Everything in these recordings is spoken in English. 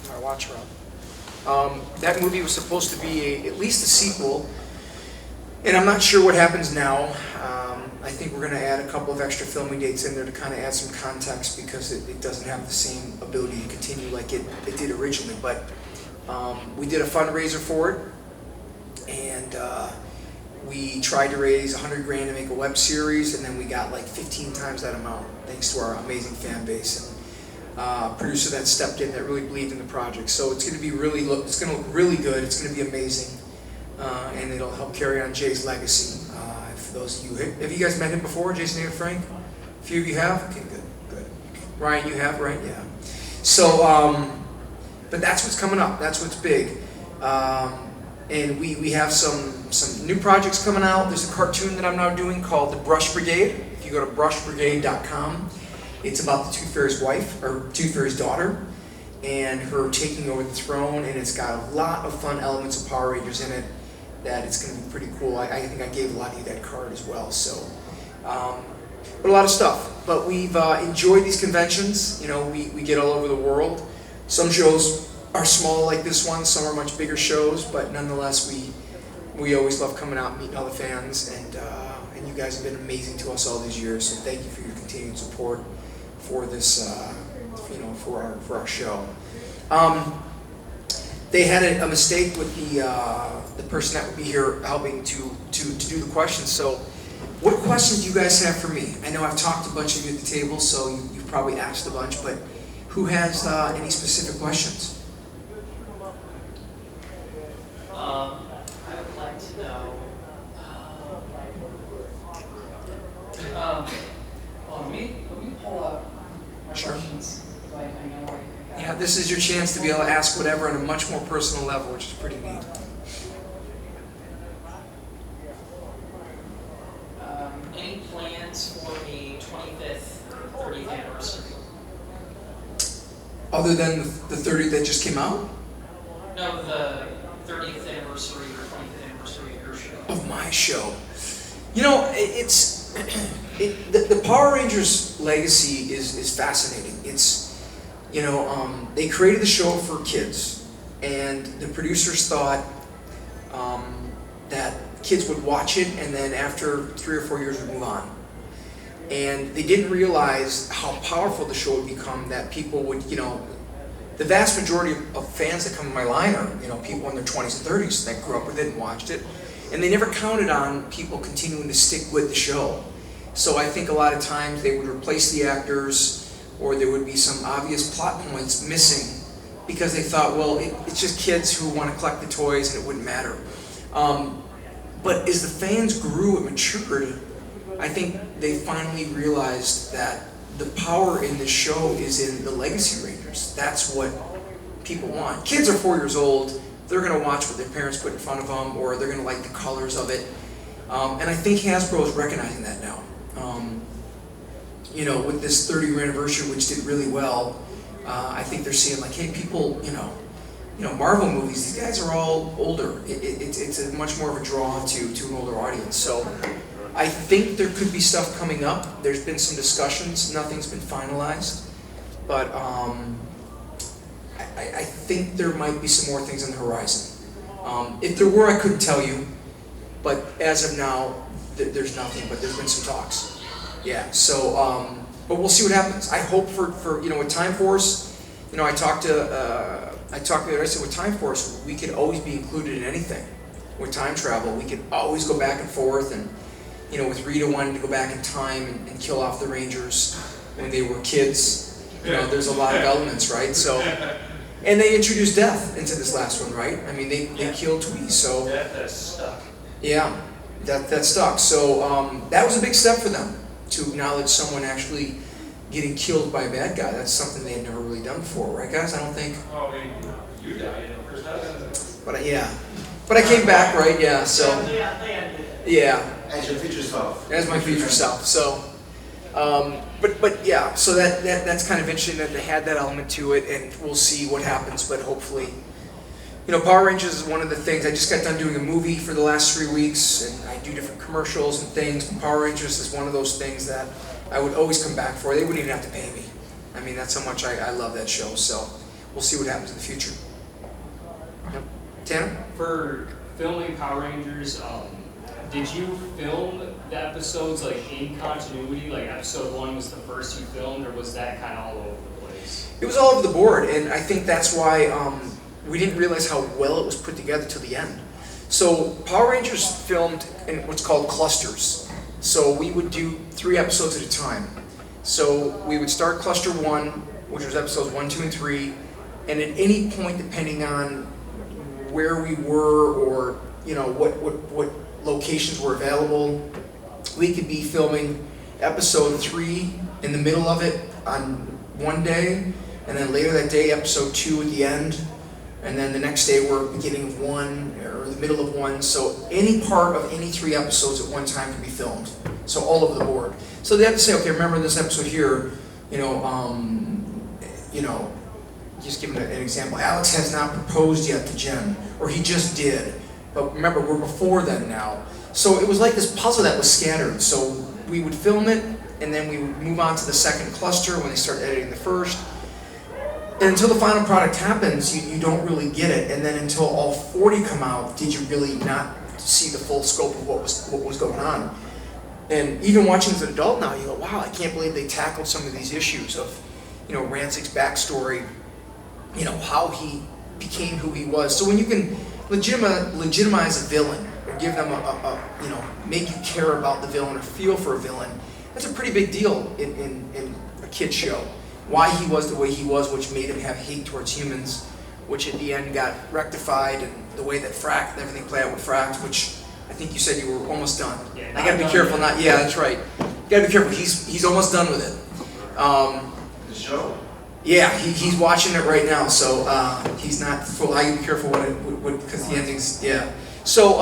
my watch around. That movie was supposed to be at least a sequel, and I'm not sure what happens now. I think we're going to add a couple of extra filming dates in there to kind of add some context because it doesn't have the same ability to continue like it did originally. But we did a fundraiser for it, and we tried to raise $100 grand to make a web series, and then we got like 15 times that amount thanks to our amazing fan base and producer that stepped in that really believed in the project. So it's going to be it's going to look really good. It's going to be amazing, and it'll help carry on Jay's legacy. For those of you, have you guys met him before, Jason and Frank? A few of you have. Okay, good. Ryan, you have, right? Yeah. So, but that's what's coming up. That's what's big. And we have some new projects coming out. There's a cartoon that I'm now doing called The Brush Brigade. If you go to brushbrigade.com, it's about the Tooth Fairy's wife, or Tooth Fairy's daughter, and her taking over the throne, and it's got a lot of fun elements of Power Rangers in it that it's going to be pretty cool. I think I gave a lot of you that card as well. So, but a lot of stuff. But we've enjoyed these conventions. You know, we get all over the world. Some shows are small like this one, some are much bigger shows, but nonetheless we always love coming out and meeting all the fans, and you guys have been amazing to us all these years, so thank you for your continued support for this, for our show. They had a mistake with the person that would be here helping to do the questions, so what questions do you guys have for me? I know I've talked to a bunch of you at the table, so you've probably asked a bunch, but who has any specific questions? I would like to know, let me pull up my questions. I know what you got. Yeah, this is your chance to be able to ask whatever on a much more personal level, which is pretty neat. Any plans for the 25th or 30th anniversary? Other than the 30 that just came out? No, the 30th anniversary or 25th anniversary of your show. Of my show. You know, the Power Rangers legacy is fascinating. It's, you know, they created the show for kids, and the producers thought that kids would watch it, and then after 3 or 4 years would move on. And they didn't realize how powerful the show would become, that people would, you know, the vast majority of fans that come in my line are, you know, people in their 20s and 30s that grew up with it and watched it. And they never counted on people continuing to stick with the show. So I think a lot of times they would replace the actors, or there would be some obvious plot points missing because they thought, well, it's just kids who want to collect the toys and it wouldn't matter. But as the fans grew and matured, I think they finally realized that the power in this show is in the Legacy Rangers. That's what people want. Kids are 4 years old. They're going to watch what their parents put in front of them, or they're going to like the colors of it. And I think Hasbro is recognizing that now. You know, with this 30-year anniversary, which did really well, I think they're seeing like, hey, people, you know, Marvel movies, these guys are all older. It's a much more of a draw to an older audience. So I think there could be stuff coming up. There's been some discussions. Nothing's been finalized. But I think there might be some more things on the horizon. If there were, I couldn't tell you. But as of now, there's nothing. But there's been some talks. Yeah. So, but we'll see what happens. I hope for you know, with Time Force, you know, I talked to the other. I said with Time Force, we could always be included in anything. With time travel, we could always go back and forth, and you know, with Rita wanting to go back in time and kill off the Rangers when they were kids. You know, there's a lot of elements, right? So, and they introduced death into this last one, right? I mean, they killed Twee, so That stuck. yeah, that stuck. So that was a big step for them to acknowledge someone actually getting killed by a bad guy. That's something they had never really done before, right, guys? I don't think. Oh, you died in the first episode. But yeah, but I came back, right? Yeah. So yeah. As your future self. As my future self. So, but yeah. So that's kind of interesting that they had that element to it, and we'll see what happens. But hopefully, you know, Power Rangers is one of the things. I just got done doing a movie for the last 3 weeks, and I do different commercials and things. But Power Rangers is one of those things that I would always come back for. They wouldn't even have to pay me. I mean, that's how much I love that show. So we'll see what happens in the future. Yep. Tanner? For filming Power Rangers, did you film the episodes like in continuity? Like episode 1 was the first you filmed, or was that kind of all over the place? It was all over the board, and I think that's why we didn't realize how well it was put together till the end. So Power Rangers filmed in what's called clusters. So we would do 3 episodes at a time. So we would start cluster 1, which was episodes 1, 2, and 3, and at any point, depending on where we were or what locations were available, we could be filming episode 3 in the middle of it on one day, and then later that day episode 2 at the end, and then the next day we're beginning of 1 or the middle of 1. So any part of any 3 episodes at one time can be filmed. So all over the board. So they have to say, okay, remember this episode here, just give an example. Alex has not proposed yet to Jen, or he just did. But remember, we're before then now. So it was like this puzzle that was scattered. So we would film it, and then we would move on to the second cluster when they start editing the first. And until the final product happens, you don't really get it. And then until all 40 come out, did you really not see the full scope of what was going on. And even watching as an adult now, you go, wow, I can't believe they tackled some of these issues of, Rancic's backstory, how he became who he was. So when you can legitimize a villain, or give them make you care about the villain or feel for a villain, that's a pretty big deal in a kid's show. Why he was the way he was, which made him have hate towards humans, which at the end got rectified, and the way that Frack and everything played out with Frack, which I think you said you were almost done. Yeah, I gotta be careful not. Yeah, that's right. You gotta be careful. He's almost done with it. The show? Yeah, he's watching it right now, so he's not full. I gotta be careful because the ending's So,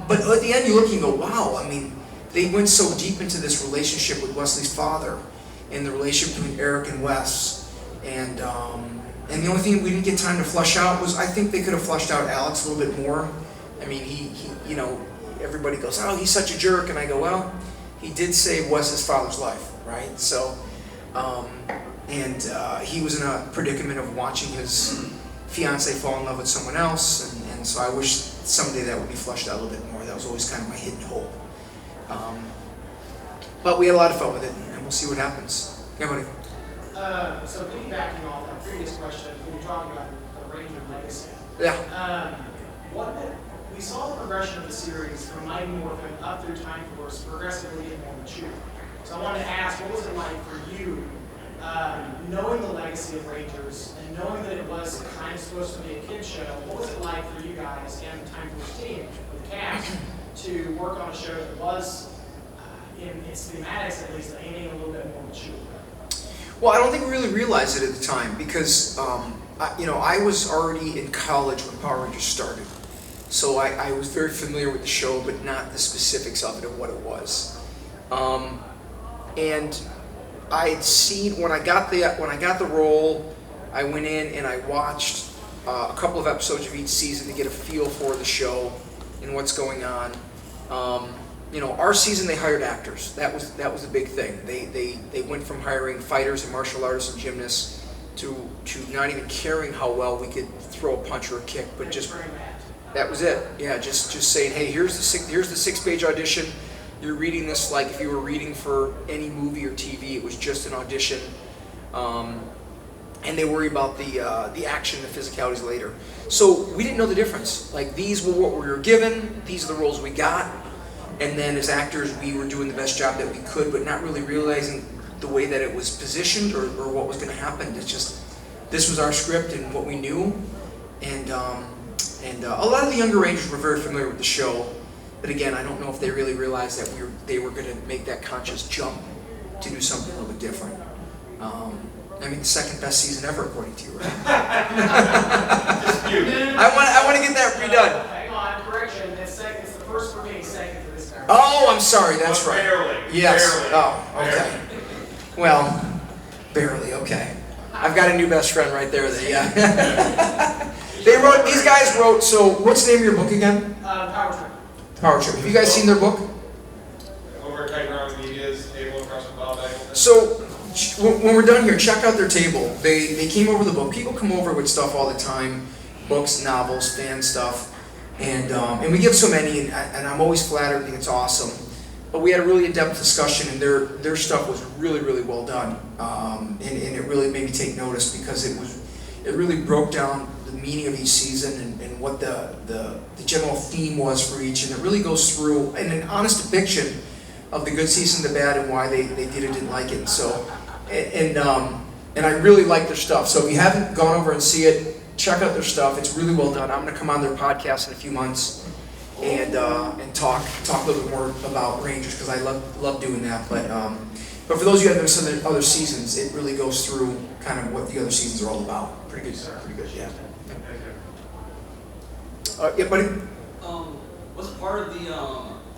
but at the end you look and you go, wow. I mean, they went so deep into this relationship with Wesley's father, and the relationship between Eric and Wes, and the only thing we didn't get time to flush out was I think they could have flushed out Alex a little bit more. I mean, he everybody goes, oh, he's such a jerk, and I go, well, he did save Wes's father's life, right? So, he was in a predicament of watching his fiance fall in love with someone else, and so I wish someday that would be flushed out a little bit more. That was always kind of my hidden hope. But we had a lot of fun with it, and we'll see what happens. Yeah, buddy. So piggybacking off that previous question, we were talking about the Ranger legacy. Yeah. We saw the progression of the series from Mighty Morphin up through Time Force, progressively getting more mature. So I wanted to ask, what was it like for you, knowing the legacy of Rangers and knowing that it was kind of supposed to be a kid's show? What was it like for you guys and the Time Force team, with the cast, to work on a show that was, in its thematics at least, aiming a little bit more mature? Well, I don't think we really realized it at the time because, I was already in college when Power Rangers started. So I was very familiar with the show, but not the specifics of it and what it was. And I had seen, when I got the role, I went in and I watched a couple of episodes of each season to get a feel for the show and what's going on. Our season they hired actors. That was the big thing. They went from hiring fighters and martial artists and gymnasts to not even caring how well we could throw a punch or a kick, but just that was it. Yeah, just saying, hey, here's the 6-page audition. You're reading this like if you were reading for any movie or TV. It was just an audition, and they worry about the action, the physicalities later. So we didn't know the difference. Like, these were what we were given. These are the roles we got. And then as actors, we were doing the best job that we could, but not really realizing the way that it was positioned or what was going to happen. It's just, this was our script and what we knew. And a lot of the younger Rangers were very familiar with the show. But again, I don't know if they really realized that they were going to make that conscious jump to do something a little bit different. The second best season ever, according to you, right? I want to get that redone. Hang on, correction. It's the first for me, second for this guy. Oh, I'm sorry. That's right. Barely. Yes. Barely. Oh, okay. Well, barely. Okay. I've got a new best friend right there. These guys wrote. So, what's the name of your book again? Power Trip. Power Trip. Have you guys seen their book? Over at Tiger Army Media's table across from Bob Eggleton. So, when we're done here, check out their table. They came over the book. People come over with stuff all the time, books, novels, fan stuff, and we get so many, and I'm always flattered. I think it's awesome. But we had a really in-depth discussion, and their stuff was really, really well done, and it really made me take notice because it really broke down the meaning of each season and what the general theme was for each, and it really goes through an honest depiction of the good season, the bad, and why they did or didn't like it. So, and I really like their stuff. So if you haven't gone over and see it, check out their stuff. It's really well done. I'm going to come on their podcast in a few months and talk a little bit more about Rangers because I love doing that. But for those of you who haven't seen the other seasons, it really goes through kind of what the other seasons are all about. Pretty good, yeah. Yeah, buddy. Was part of the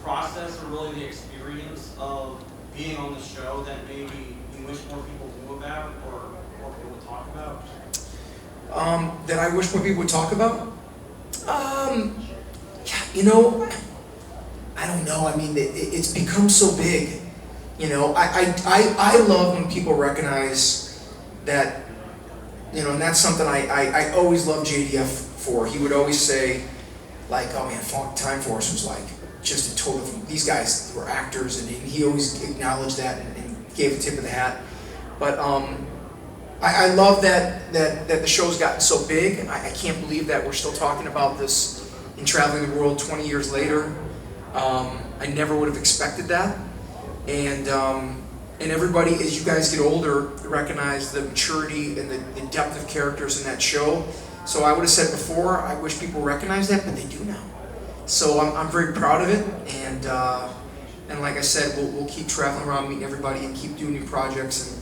process or really the experience of being on the show that maybe you wish more people knew about or more people would talk about? That I wish more people would talk about? You know, I don't know. I mean, it's become so big. You know, I love when people recognize that, you know, and that's something I always loved JDF for. He would always say, like, oh man, Time Force was like just a total, these guys were actors, and he always acknowledged that and gave the tip of the hat. But I love that the show's gotten so big, and I can't believe that we're still talking about this in Traveling the World 20 years later. I never would have expected that. And everybody, as you guys get older, recognize the maturity and the depth of characters in that show. So I would have said before, I wish people recognize that, but they do now. So I'm very proud of it, and like I said, we'll keep traveling around, meeting everybody, and keep doing new projects,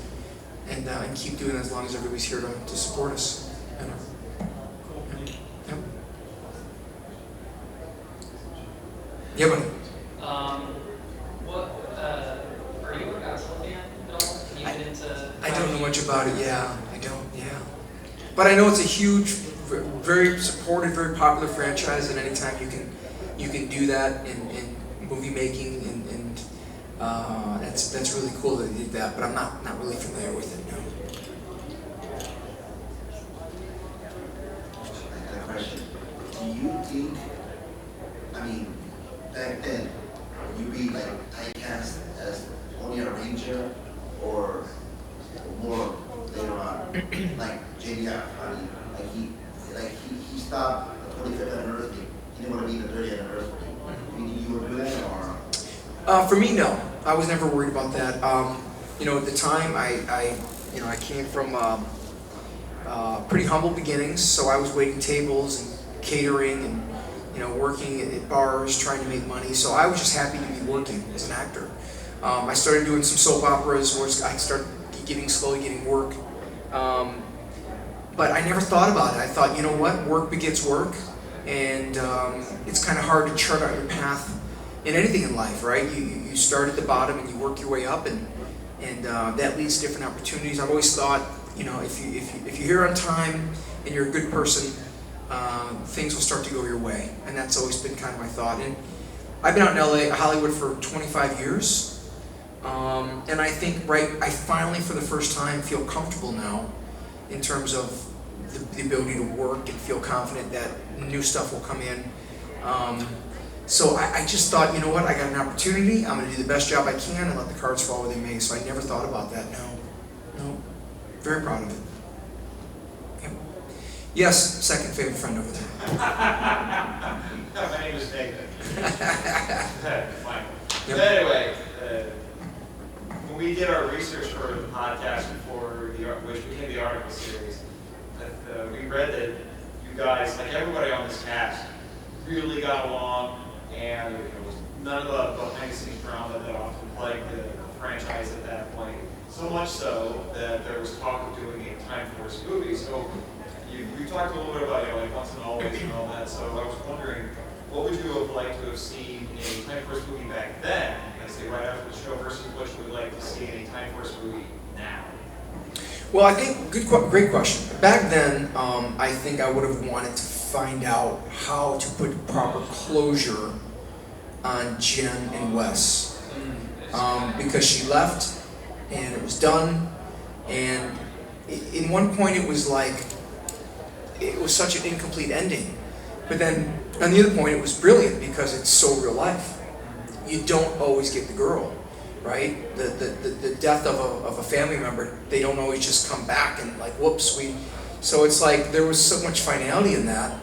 and keep doing it as long as everybody's here to support us. Cool. Yep. Yeah, buddy. Are you a Godzilla fan at all? Can you get into? I don't know much about it. Yeah, I don't. Yeah, but I know it's a huge, very supported, very popular franchise, and anytime you can do that in movie making, and that's really cool that you did that. But I'm not really familiar with it. No. I got a question. Do you think, I mean, back then, you be like typecast as only a ranger or more later on, like JDF? I mean, he stopped the 25th anniversary. He didn't want to be the 30th anniversary. I mean, you were doing that or? For me, no. I was never worried about that. You know, at the time, I came from pretty humble beginnings, so I was waiting tables and catering and, you know, working at bars, trying to make money. So I was just happy to be working as an actor. I started doing some soap operas where I started slowly getting work. But I never thought about it. I thought, you know what, work begets work, and it's kind of hard to chart out your path in anything in life, right? You start at the bottom and you work your way up, and that leads to different opportunities. I've always thought, you know, if you're here on time and you're a good person, things will start to go your way, and that's always been kind of my thought. And I've been out in LA, Hollywood for 25 years, and I think I finally, for the first time, feel comfortable now in terms of the ability to work and feel confident that new stuff will come in. So I just thought, you know what, I got an opportunity, I'm going to do the best job I can and let the cards fall where they may. So I never thought about that, no. Very proud of it. Yep. Yes, second favorite friend over there. My name is David. Fine. Yep. But anyway, when we did our research for the podcast for which became the article series, we read that you guys, like everybody on this cast, really got along, and there was none of the behind-the-scenes drama that often plagued the franchise at that point. So much so that there was talk of doing a Time Force movie. So you talked a little bit about, you know, like Once and Always and all that. So I was wondering, what would you have liked to have seen in a Time Force movie back then, I say right after the show, versus what you would like to see in a Time Force movie now? Well, I think great question. Back then, I think I would have wanted to find out how to put proper closure on Jen and Wes, because she left and it was done, And in one point it was like, it was such an incomplete ending. But then on the other point it was brilliant because it's so real life. You don't always get the girl, right? The death of a family member, they don't always just come back and like, whoops, so it's like there was so much finality in that.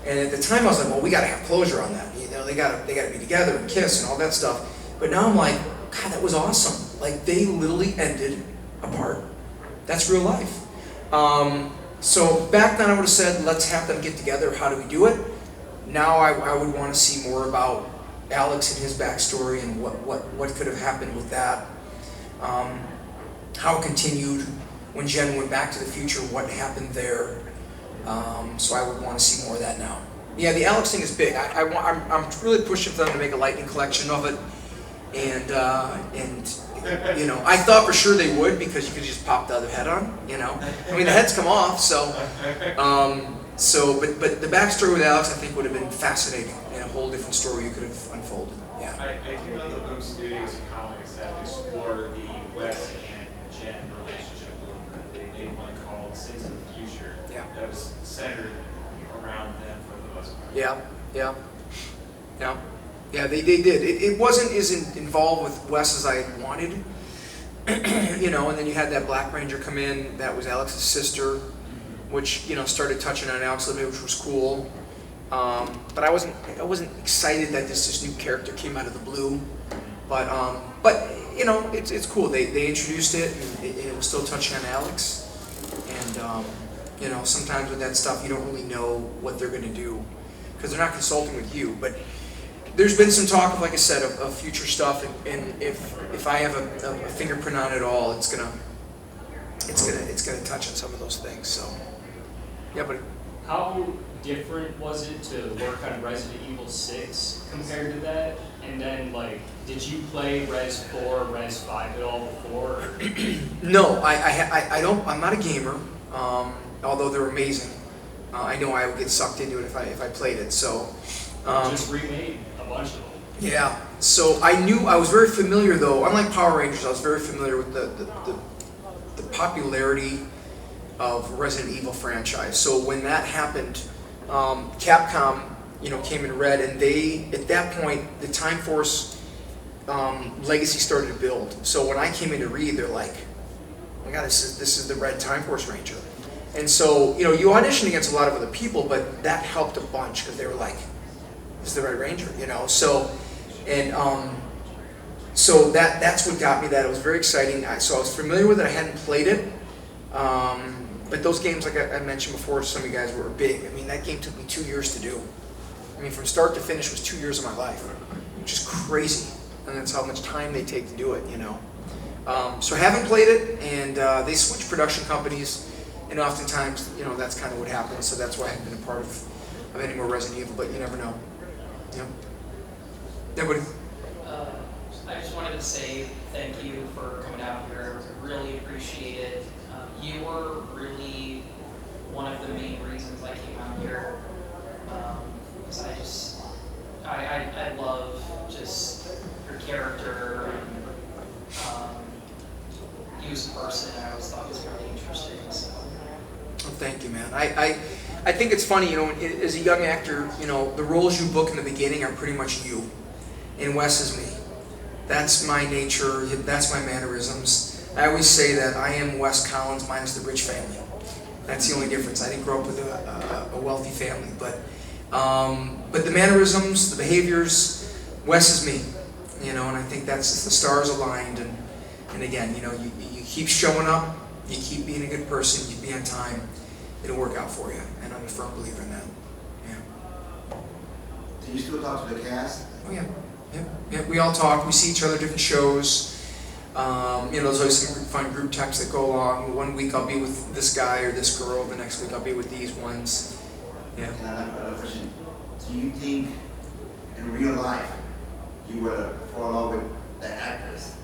And at the time I was like, well, we gotta have closure on that. You know, they gotta be together and kiss and all that stuff. But now I'm like, God, that was awesome. Like they literally ended apart. That's real life. So back then I would have said, let's have them get together. How do we do it? Now I would want to see more about Alex and his backstory and what could have happened with that. How it continued when Jen went back to the future, what happened there. So I would want to see more of that now. Yeah, the Alex thing is big. I'm really pushing for them to make a Lightning collection of it. And you know, I thought for sure they would because you could just pop the other head on, you know. I mean, the heads come off, so but the backstory with Alex I think would have been fascinating and a whole different story you could have unfolded. Yeah. I do know the Boom Studios and comics have explored the Wes and Jen relationship a little bit. They made one called Sins of the Future. Yeah. That was centered around them for the most part. Yeah, they did. It wasn't as involved with Wes as I had wanted, you know. And then you had that Black Ranger come in. That was Alex's sister, which you know started touching on Alex a little bit, which was cool. But I wasn't excited that this new character came out of the blue. But you know, it's cool. They introduced it, and it was still touching on Alex. And you know, sometimes with that stuff, you don't really know what they're going to do because they're not consulting with you, but. There's been some talk of, like I said, of future stuff, and if I have a fingerprint on it all, it's gonna touch on some of those things. So, yeah, but How different was it to work on Resident Evil 6 compared to that? And then, like, did you play Res 4, Res 5 at all before? no, I don't. I'm not a gamer, although they're amazing. I know I would get sucked into it if I played it. So. Just remade a bunch of them. Yeah, so I was very familiar though, unlike Power Rangers, I was very familiar with the popularity of Resident Evil franchise. So when that happened, Capcom, you know, came in red, and they, at that point, the Time Force legacy started to build. So when I came in to read, they're like, oh my God, this is the red Time Force Ranger. And so, you know, you auditioned against a lot of other people, but that helped a bunch because they were like, this is the Red Ranger, you know. So, and so that's what got me that. It was very exciting. So I was familiar with it. I hadn't played it, but those games, like I mentioned before, some of you guys were big. I mean, that game took me 2 years to do. I mean, from start to finish was 2 years of my life, which is crazy. And that's how much time they take to do it, you know. So I haven't played it, and they switch production companies, and oftentimes, you know, that's kind of what happens. So that's why I haven't been a part of any more Resident Evil, but you never know. Yeah. Everybody. I just wanted to say thank you for coming out here. Really appreciate it. You were really one of the main reasons I came out here. Because I love just your character and you as a person. I always thought was really interesting. So. Well, thank you, man. I think it's funny, you know, as a young actor, you know, the roles you book in the beginning are pretty much you. And Wes is me. That's my nature, that's my mannerisms. I always say that I am Wes Collins minus the rich family. That's the only difference. I didn't grow up with a wealthy family, but the mannerisms, the behaviors, Wes is me. You know, and I think that's the stars aligned. And again, you know, you keep showing up, you keep being a good person, you be on time. It'll work out for you, and I'm a firm believer in that. Yeah. Do you still talk to the cast? Oh yeah. Yeah. We all talk. We see each other at different shows. You know, there's always some fun group texts that go along. One week I'll be with this guy or this girl. The next week I'll be with these ones. Yeah. And I have another question. Do you think in real life you would fall in love with the actress?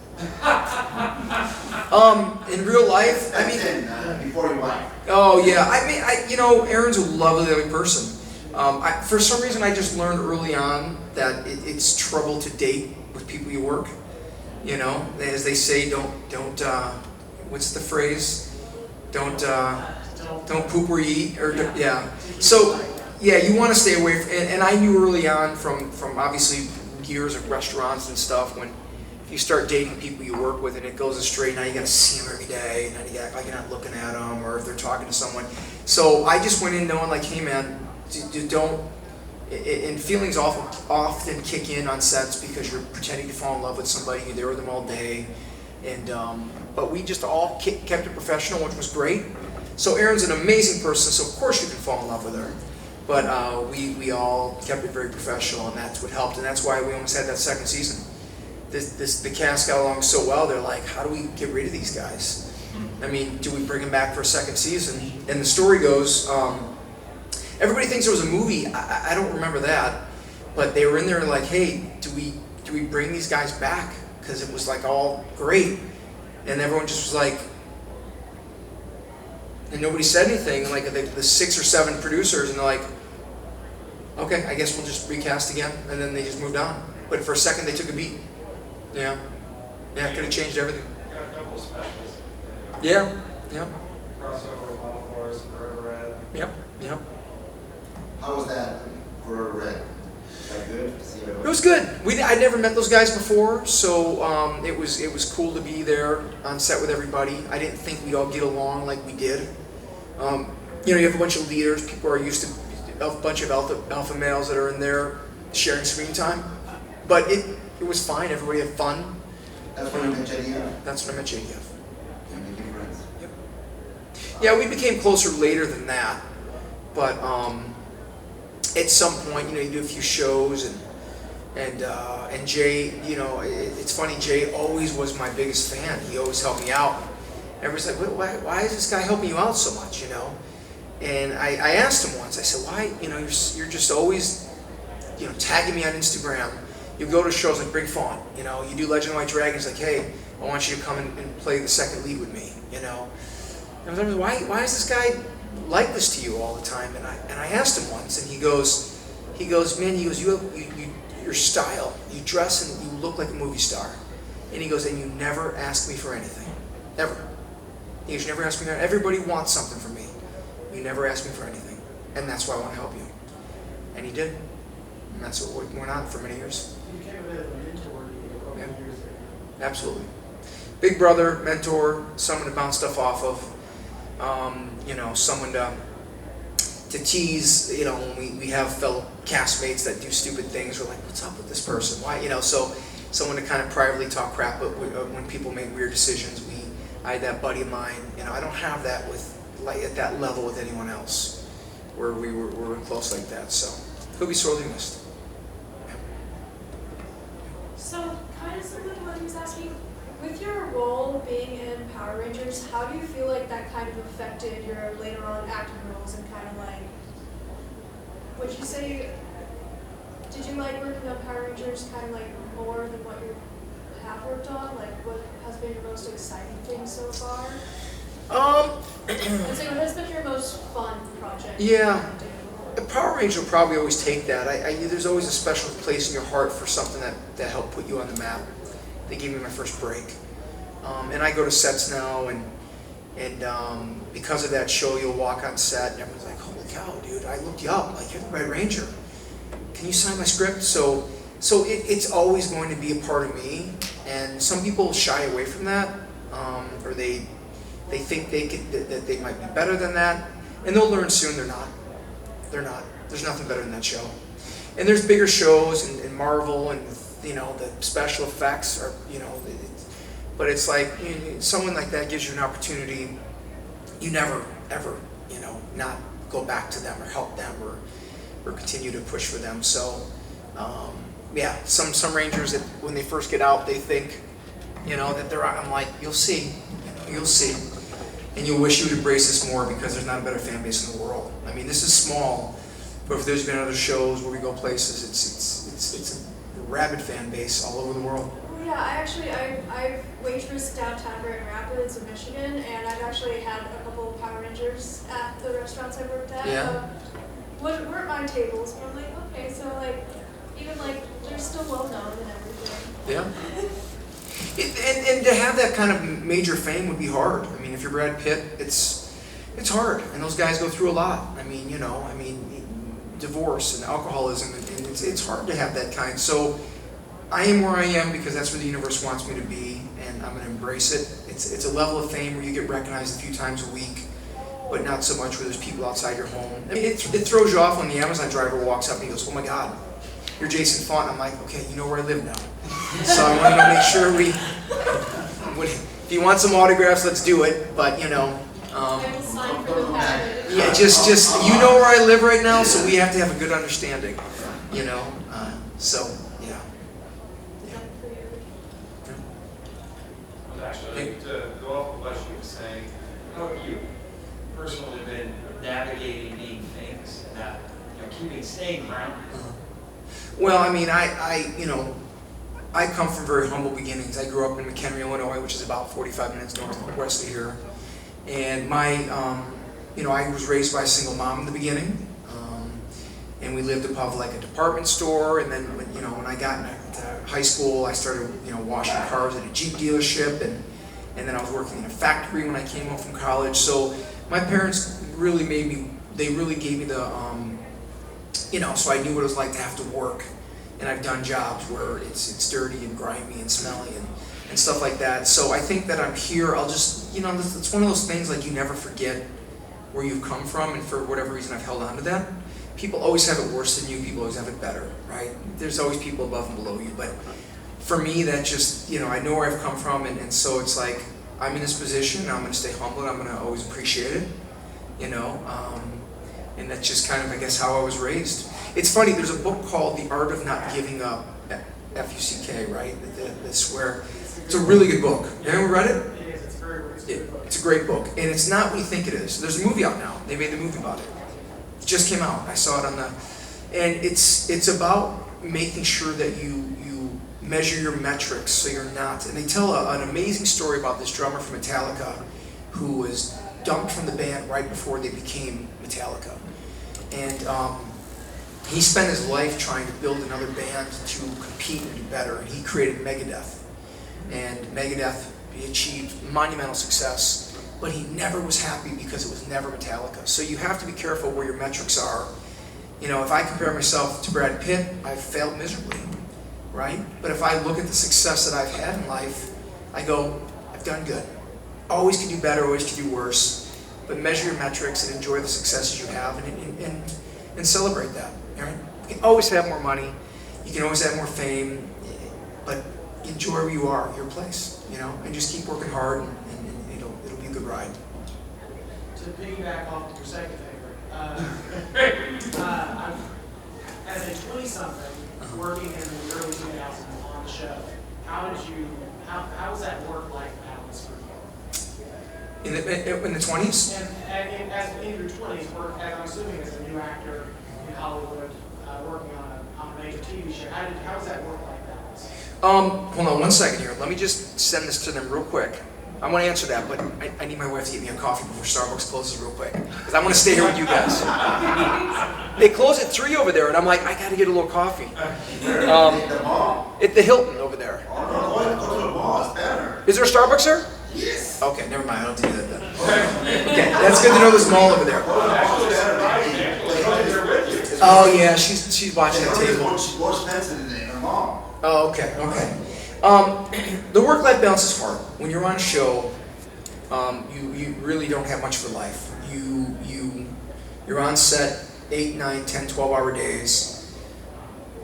In real life, I mean, before your wife. Oh yeah, I mean, you know, Erin's a lovely person. For some reason, I just learned early on that it's trouble to date with people you work. You know, as they say, don't what's the phrase? Don't poop where you eat, or yeah. So yeah, you want to stay away from, and I knew early on from obviously years of restaurants and stuff, when if you start dating people you work with and it goes astray, now you got to see them every day, and then you act like you're not looking at them, or if they're talking to someone. So I just went in knowing like, hey man, don't. And feelings often kick in on sets because you're pretending to fall in love with somebody, you're there with them all day, and but we just all kept it professional, which was great. So Erin's an amazing person, so of course you can fall in love with her. But we all kept it very professional, and that's what helped, and that's why we almost had that second season. The cast got along so well, they're like, how do we get rid of these guys? I mean, do we bring them back for a second season? And the story goes, everybody thinks there was a movie. I don't remember that, but they were in there like, hey, do we bring these guys back? Because it was like all great, and everyone just was like, and nobody said anything. And like the 6 or 7 producers, and they're like, okay, I guess we'll just recast again, and then they just moved on. But for a second, they took a beat. Yeah, it could have changed everything. Got a couple of specials. Yeah. Crossover with Wild Forest, Forever Red. Yep. How was that for Red? Was that good? To see It was good. I'd never met those guys before, so it was cool to be there on set with everybody. I didn't think we'd all get along like we did. You have a bunch of leaders. People are used to a bunch of alpha males that are in there sharing screen time, but it was fine. Everybody had fun. That's when you met JDF. That's when I met JDF. You made new friends. Yep. Yeah, we became closer later than that, but at some point, you do a few shows, and Jay, it's funny. Jay always was my biggest fan. He always helped me out. Everybody's like, why is this guy helping you out so much? And I asked him once. I said, why? You're just always, tagging me on Instagram. You go to shows like Bring Faunt. You do Legend of White Dragons. Like, hey, I want you to come and play the second lead with me. And I was like, why is this guy like this to you all the time? And I asked him once, and he goes, man, your style, you dress and you look like a movie star. And he goes, and you never ask me for anything, ever. He goes, you never ask me for anything. Everybody wants something from me. You never ask me for anything, and that's why I want to help you. And he did, and that's what went on for many years. You became a bit of a mentor to you over the years there. Absolutely, big brother, mentor, someone to bounce stuff off of. Someone to tease, when we have fellow castmates that do stupid things, we're like, what's up with this person? Why, so someone to kind of privately talk crap, but when people make weird decisions, I had that buddy of mine, I don't have that at that level with anyone else, where we were close like that, so he'll be sorely missed. So, kind of similar to what he was asking, with your role being in Power Rangers, how do you feel like that kind of affected your later on acting roles, and kind of like, would you say, did you like working on Power Rangers kind of like more than what you have worked on? Like, what has been your most exciting thing so far? And so what has been your most fun project? Yeah. Power Ranger will probably always take that. There's always a special place in your heart for something that helped put you on the map. They gave me my first break. And I go to sets now, and because of that show, you'll walk on set, and everyone's like, holy cow, dude, I looked you up. Like, you're the Red Ranger. Can you sign my script? So it's always going to be a part of me. And some people shy away from that, or they think that they might be better than that. And they'll learn soon they're not. They're not. There's nothing better than that show. And there's bigger shows in Marvel, and the special effects are, but it's like someone like that gives you an opportunity. You never ever not go back to them or help them or continue to push for them. So yeah, some Rangers that when they first get out, they think that they're out. I'm like, you'll see, and you'll wish you would embrace this more, because there's not a better fan base in the world. I mean, this is small, but if there's been other shows where we go places, it's a rabid fan base all over the world. Yeah, I've waitressed downtown Grand Rapids in Michigan, and I've actually had a couple of Power Rangers at the restaurants I worked at. Yeah. Weren't my tables, but I'm like, okay, so like, even like, they're still well known and everything. Yeah. And to have that kind of major fame would be hard. I mean, if you're Brad Pitt, it's hard, and those guys go through a lot. I mean, divorce and alcoholism, and it's hard to have that kind. So I am where I am because that's where the universe wants me to be, and I'm going to embrace it. It's a level of fame where you get recognized a few times a week, but not so much where there's people outside your home. I mean, it throws you off when the Amazon driver walks up and he goes, "Oh my God, you're Jason Faunt." I'm like, "Okay, you know where I live now." So I wanted to make sure if you want some autographs, let's do it. But I will sign for the packet. yeah, just you know where I live right now, so we have to have a good understanding. So yeah. Actually, to go off of what she was saying, how have you personally been navigating being famous and that, staying grounded? Well, I mean, I come from very humble beginnings. I grew up in McHenry, Illinois, which is about 45 minutes northwest of here. And I was raised by a single mom in the beginning. And we lived above like a department store. And then when I got into high school, I started, washing cars at a Jeep dealership. And then I was working in a factory when I came home from college. So my parents really gave me the, so I knew what it was like to have to work. And I've done jobs where it's dirty and grimy and smelly and stuff like that. So I think that I'm here. I'll just, it's one of those things like you never forget where you've come from, and for whatever reason I've held on to that. People always have it worse than you. People always have it better, right? There's always people above and below you. But for me, that just, I know where I've come from, and so it's like I'm in this position, and I'm going to stay humble, and I'm going to always appreciate it, and that's just kind of, I guess, how I was raised. It's funny, there's a book called The Art of Not Giving Up, F-U-C-K, right? This where it's a really good book. Anyone read it? It is, it's very good. It's a great book, and it's not what you think it is. There's a movie out now. They made the movie about it. It just came out. I saw it and it's about making sure that you measure your metrics so you're not. And they tell an amazing story about this drummer from Metallica who was dumped from the band right before they became Metallica, and he spent his life trying to build another band to compete and do better, and he created Megadeth. And Megadeth achieved monumental success, but he never was happy because it was never Metallica. So you have to be careful where your metrics are. If I compare myself to Brad Pitt, I've failed miserably, right? But if I look at the success that I've had in life, I go, I've done good. Always could do better, always could do worse, but measure your metrics and enjoy the successes you have and celebrate that. Right? You can always have more money, you can always have more fame, but enjoy where you are, your place, and just keep working hard, and it'll be a good ride. To piggyback off your second favorite, as a 20-something working in the early 2000s on the show, how was that work-life balance for you? In the 20s? And as in your 20s, as I'm assuming as a new actor in Hollywood, working on a major TV show, how was that work-life balance? Hold on one second here. Let me just send this to them real quick. I want to answer that, but I need my wife to get me a coffee before Starbucks closes real quick, because I want to stay here with you guys. They close at 3 over there, and I'm like, I got to get a little coffee. At the Hilton over there. Go to the mall, it's better. Is there a Starbucks there? Yes. Okay, never mind. I don't do that then. Okay, that's good to know this mall over there. Oh yeah, she's watching the table. More expensive than her mom. Oh, okay. The work-life balance is hard. When you're on a show, you really don't have much of a life. You're on set 8, 9, 10, 12-hour days,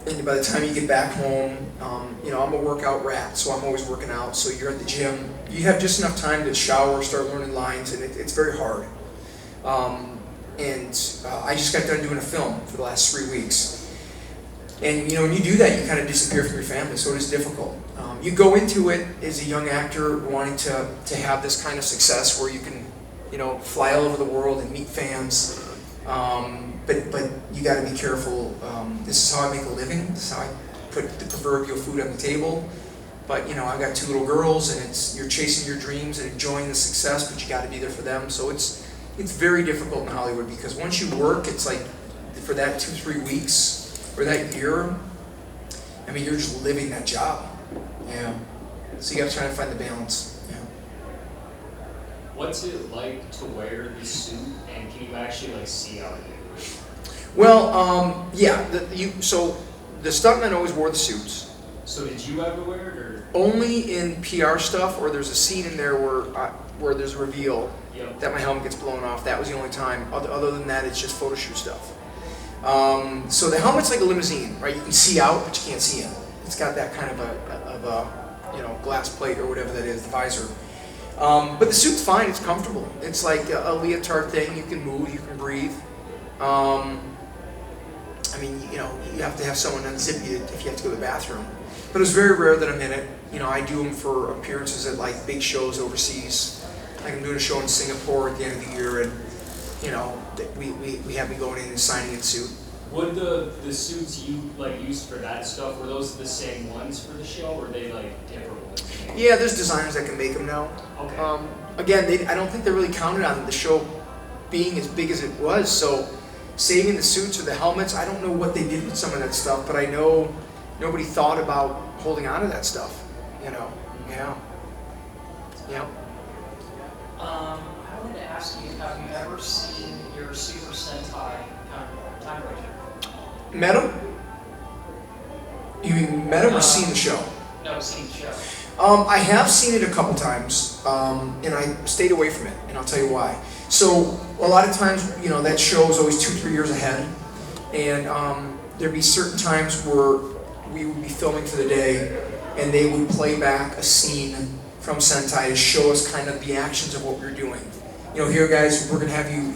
and by the time you get back home, I'm a workout rat, so I'm always working out. So you're at the gym. You have just enough time to shower, start learning lines, and it's very hard. I just got done doing a film for the last 3 weeks. And when you do that, you kind of disappear from your family, so it is difficult. You go into it as a young actor wanting to have this kind of success where you can, fly all over the world and meet fans. But you got to be careful. This is how I make a living. This is how I put the proverbial food on the table. But I've got 2 little girls, and you're chasing your dreams and enjoying the success, but you got to be there for them. So it's very difficult in Hollywood, because once you work, it's like for that 2-3 weeks or that year, you're just living that job. Yeah. So you got to try to find the balance. Yeah. What's it like to wear the suit, and can you actually like see out of it? Well, yeah. So the stuntmen always wore the suits. So did you ever wear it, or? Only in PR stuff, or there's a scene in there where there's a reveal Yep. that my helmet gets blown off. That was the only time. Other than that, it's just photo shoot stuff. So the helmet's like a limousine, right? You can see out, but you can't see in. It's got that kind of a glass plate or whatever that is, the visor. But the suit's fine. It's comfortable. It's like a leotard thing. You can move. You can breathe. I mean, you have to have someone unzip you if you have to go to the bathroom. But it's very rare that I'm in it. I do them for appearances at like big shows overseas. Like I'm doing a show in Singapore at the end of the year, and we have me going in and signing in suit. Would the suits you like used for that stuff, were those the same ones for the show, or are they like different ones? Yeah, there's designers that can make them now. Okay. Again, I don't think they really counted on the show being as big as it was. So saving the suits or the helmets, I don't know what they did with some of that stuff, but I know nobody thought about holding on to that stuff. Yeah. Yeah. I wanted to ask you, have you ever seen your Super Sentai Time Ranger? Met him? You mean met him or seen the show? No, seen the show. I have seen it a couple times, and I stayed away from it, and I'll tell you why. So a lot of times, that show is always 2-3 years ahead, and there'd be certain times where we would be filming for the day, and they would play back a scene from Sentai to show us kind of the actions of what we were doing. Here guys, we're gonna have you,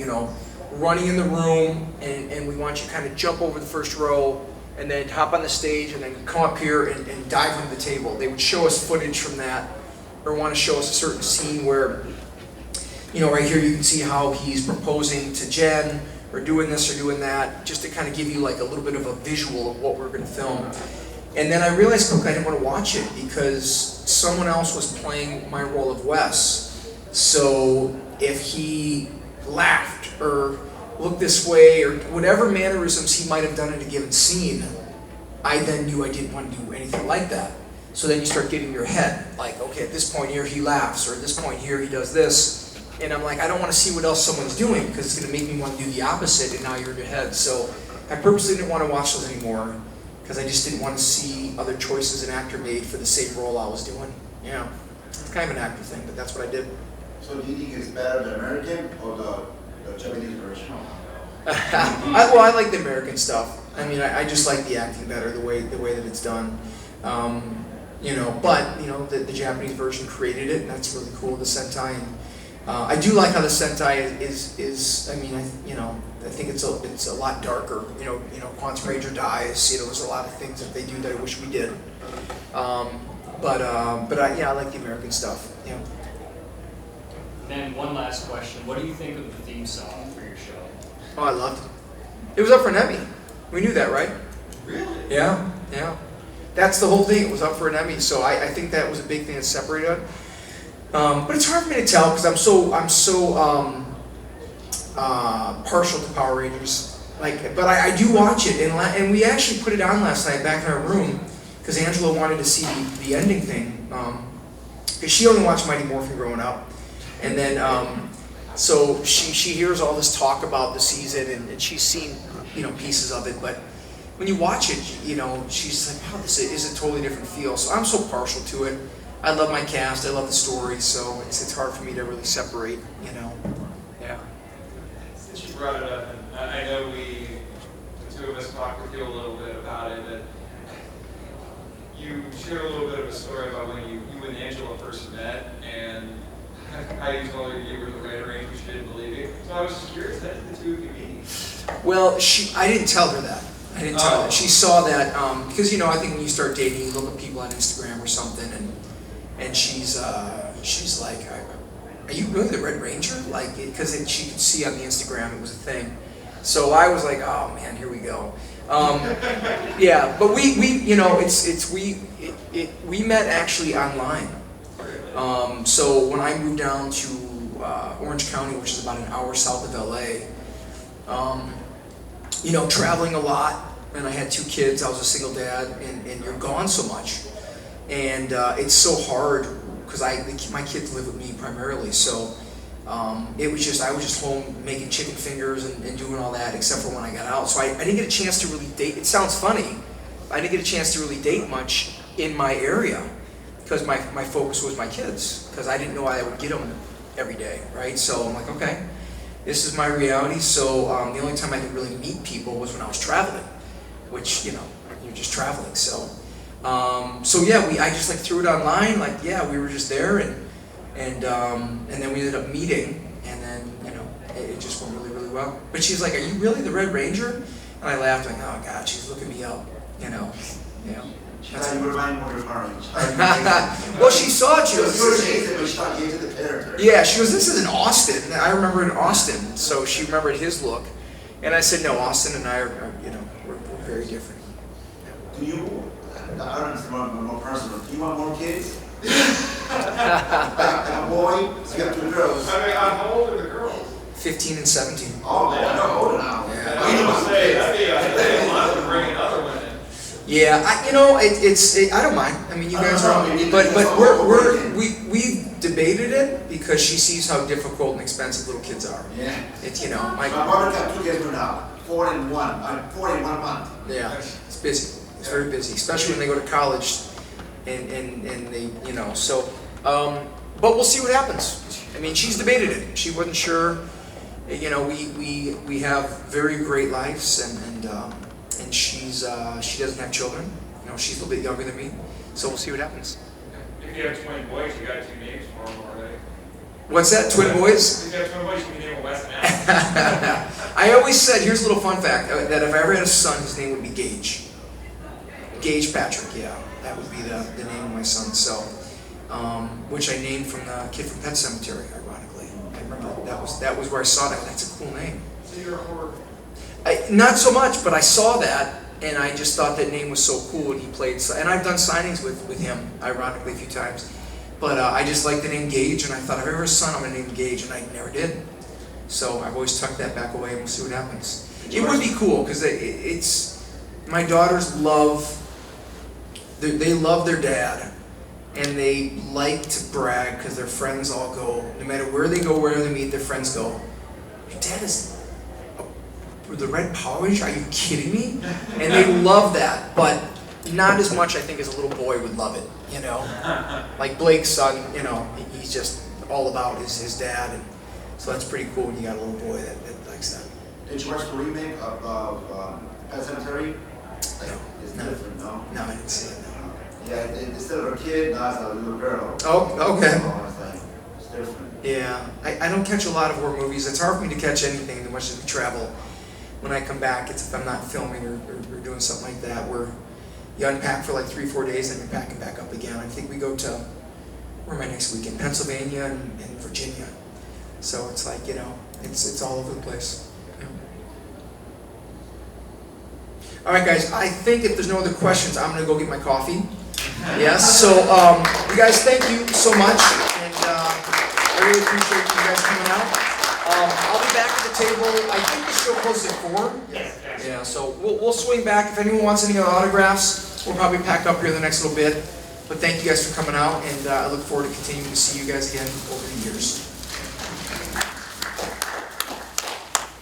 running in the room, and we want you to kind of jump over the first row, and then hop on the stage, and then come up here and dive into the table. They would show us footage from that, or want to show us a certain scene where, right here you can see how he's proposing to Jen, or doing this or doing that, just to kind of give you like a little bit of a visual of what we're going to film. And then I realized quickly I didn't want to watch it because someone else was playing my role of Wes. So if he laughed or looked this way or whatever mannerisms he might have done in a given scene, I then knew I didn't want to do anything like that. So then you start getting in your head, like, okay, at this point here he laughs, or at this point here he does this. And I'm like, I don't want to see what else someone's doing because it's going to make me want to do the opposite, and now you're in your head. So I purposely didn't want to watch those anymore because I just didn't want to see other choices an actor made for the same role I was doing. Yeah, it's kind of an actor thing, but that's what I did. So do you think it's better the American or the Japanese version? I like the American stuff. I mean, I just like the acting better, the way that it's done. But the Japanese version created it, and that's really cool. The Sentai, and I do like how the Sentai is. I mean, I think it's a lot darker. Quantum Ranger dies. There's a lot of things that they do that I wish we did. I like the American stuff. Yeah. And then one last question: what do you think of the theme song for your show? Oh, I loved it. It was up for an Emmy. We knew that, right? Really? Yeah. That's the whole thing. It was up for an Emmy, so I think that was a big thing that separated it. But it's hard for me to tell because I'm so partial to Power Rangers. But I do watch it, and we actually put it on last night back in our room because Angela wanted to see the ending thing because she only watched Mighty Morphin growing up, and then so she hears all this talk about the season and she's seen pieces of it, but when you watch it, she's like, wow, this is a totally different feel. So I'm so partial to it. I love my cast, I love the story, so it's hard for me to really separate, Yeah. Since you brought it up, and I know the two of us talked with you a little bit about it, but you shared a little bit of a story about when you and Angela first met, and how you told her you were the Red Ranger, she didn't believe you. So I was just curious, how did the two of you meet? Well, I didn't tell her that. I didn't tell her that. She saw that, because I think when you start dating, you look at people on Instagram or something, and she's like, are you really the Red Ranger? Because she could see on the Instagram it was a thing. So I was like, oh man, here we go. Yeah, but we met actually online. So when I moved down to Orange County, which is about an hour south of LA, traveling a lot, and I had 2 kids, I was a single dad, and you're gone so much. And it's so hard because my kids live with me primarily, so I was just home making chicken fingers and doing all that, except for when I got out. So I didn't get a chance to really date. It sounds funny, but I didn't get a chance to really date much in my area because my focus was my kids, because I didn't know I would get them every day, right? So I'm like, okay, this is my reality. So the only time I could really meet people was when I was traveling, which, you're just traveling. So yeah, I just like threw it online. Like, yeah, we were just there, and then we ended up meeting, and then it just went really, really well. But she's like, "Are you really the Red Ranger?" And I laughed, like, "Oh God, she's looking me up, She thought you were mine more orange. Well, she saw it. She was Jason, but she thought you hated the character. Yeah, she goes, "This is in Austin." I remember in Austin, so she remembered his look, and I said, "No, Austin and I are we're very different." Do you? I don't know, more personal. Do you want more kids? like a boy, so you got 2 girls. I mean, how old are the girls? 15 and 17. Oh, they're older now. Yeah. I was gonna say, that'd be a lot to bring in other women. Yeah, I don't mind. I mean, you guys are, but we debated it because she sees how difficult and expensive little kids are. Yeah. It's My mother got 2 kids now, 4 in 1 month. Yeah, it's busy. It's very busy, especially when they go to college, and they so. But we'll see what happens. I mean, she's debated it. She wasn't sure. We have very great lives, and she doesn't have children. She's a little bit younger than me, so we'll see what happens. If you have twin boys, you got 2 names for them already. What's that? Twin boys? If you have twin boys, you can name them Wes and Al. I always said, here's a little fun fact, that if I ever had a son, his name would be Gage. Gage Patrick, yeah, that would be the name of my son. So, which I named from the Kid from Pet Sematary, ironically. I remember that was where I saw that. That's a cool name. So you're a horror. Not so much, but I saw that, and I just thought that name was so cool, and he played. And I've done signings with him, ironically, a few times. But I just like the name Gage, and I thought, if I ever have a son, I'm going to name him Gage, and I never did. So I've always tucked that back away, and we'll see what happens. It would be cool, because my daughters love their dad, and they like to brag because their friends all go, no matter where they go, where they meet, their friends go, "Your dad is the Red Power Ranger? Are you kidding me?" And they love that, but not as much, I think, as a little boy would love it, Like Blake's son, he's just all about his dad, and so that's pretty cool when you got a little boy that likes that. Did you watch the remake of Pet Sematary? It's different, no? No, I didn't see it, no. Yeah, instead of a kid, now it's a little girl. Oh, okay. So it's different. Yeah, I don't catch a lot of horror movies. It's hard for me to catch anything as much as we travel. When I come back, it's if I'm not filming or doing something like that, where you unpack for like 3-4 days and you're packing back up again. I think we go to, where am I next weekend? Pennsylvania and Virginia. So it's like, it's all over the place. Yeah. All right, guys, I think if there's no other questions, I'm going to go get my coffee. Yes, so you guys, thank you so much, and I really appreciate you guys coming out. I'll be back at the table. I think the show closes at 4. Yes. Yeah, so we'll swing back. If anyone wants any autographs, we'll probably pack up here the next little bit. But thank you guys for coming out, and I look forward to continuing to see you guys again over the years.